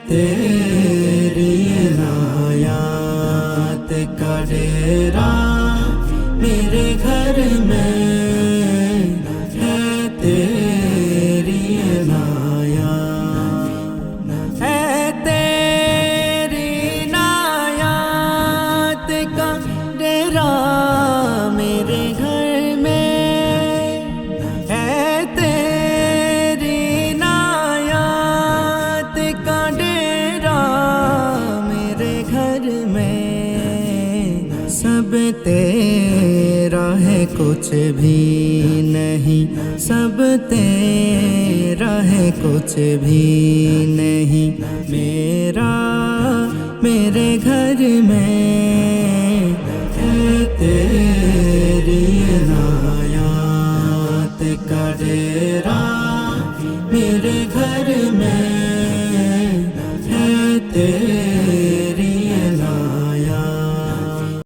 तेरी इनायत का डेरा मेरे घर में है, तेरी इनायत है, तेरी इनायत का डेरा मेरे घर में है, तेरी इनायत का डेरा मेरे घर में। सब तेरा है कुछ भी नहीं, सब तेरा है कुछ भी नहीं, मेरा मेरे घर में है तेरा।